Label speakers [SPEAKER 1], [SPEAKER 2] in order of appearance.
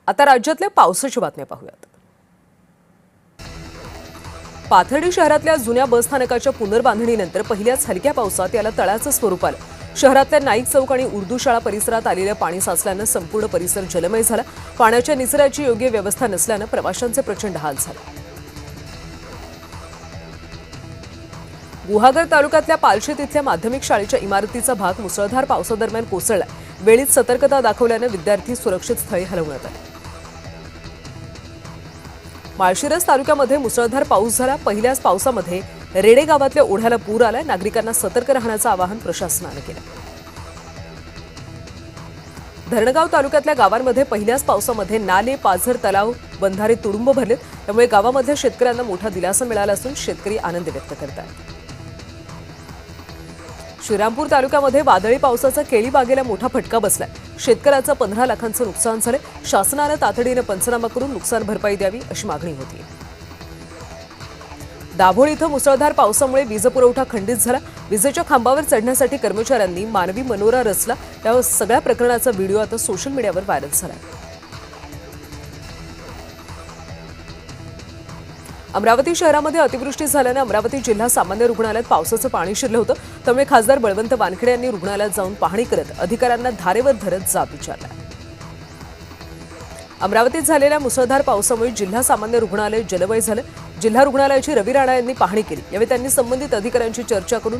[SPEAKER 1] आता राज्यातल्या पावसाची बातम्या पाहूयात। पाथर्डी शहरातल्या जुन्या बसस्थानकाच्या पुनर्बांधणीनंतर पहिल्याच हलक्या पावसात याला तळाचं स्वरूप आलं। शहरातल्या नाईक चौक आणि उर्दू शाळा परिसरात आलेलं पाणी साचल्यानं संपूर्ण परिसर जलमय झाला। पाण्याच्या निचऱ्याची योग्य व्यवस्था नसल्यानं प्रवाशांचे प्रचंड हाल झाले। गुहागर तालुक्यातल्या पालशेत इथल्या माध्यमिक शाळेच्या इमारतीचा भाग मुसळधार पावसादरम्यान कोसळला। वेळीच सतर्कता दाखवल्यानं विद्यार्थी सुरक्षित स्थळी हलवण्यात आले। माळशिरस तालुक्यामध्ये मुसळधार पाऊस झाला। पहिल्याच पावसामध्ये रेडे गावातल्या ओढ्याला पूर आलाय। नागरिकांना सतर्क राहण्याचं आवाहन प्रशासनानं केलं। धरणगाव तालुक्यातल्या गावांमध्ये पहिल्याच पावसामध्ये नाले, पाझर, तलाव, बंधारे तुडुंब भरलेत। त्यामुळे गावामधल्या शेतकऱ्यांना मोठा दिलासा मिळाला असून शेतकरी आनंद व्यक्त करतात। श्रीरामपूर तालुक्यामध्ये वादळी पावसाचा केळी बागेला मोठा फटका बसलाय। शेतकऱ्याचं 15 लाखांचं नुकसान झालंय। शासनानं तातडीनं पंचनामा करून नुकसान भरपाई द्यावी अशी मागणी होती। दाभोळ इथं मुसळधार पावसामुळे वीज पुरवठा खंडित झाला। विजेच्या खांबावर चढण्यासाठी कर्मचाऱ्यांनी मानवी मनोरा रचला। त्या सगळ्या प्रकरणाचा व्हिडिओ आता सोशल मीडियावर व्हायरल झालाय। अमरावती शहरामध्ये अतिवृष्टी झाल्याने अमरावती जिल्हा सामान्य रुग्णालयात पावसाचं पाणी शिरलं होतं। त्यामुळे खासदार बळवंत वानखेडे यांनी रुग्णालयात जाऊन पाहणी करत अधिकाऱ्यांना धारेवर धरत जाब विचारला। अमरावतीत झालेल्या मुसळधार पावसामुळे जिल्हा सामान्य रुग्णालय जलमय झालं। जिल्हा रुग्णालयाची रवी राणा यांनी पाहणी केली। यावेळी त्यांनी संबंधित अधिकाऱ्यांची चर्चा करून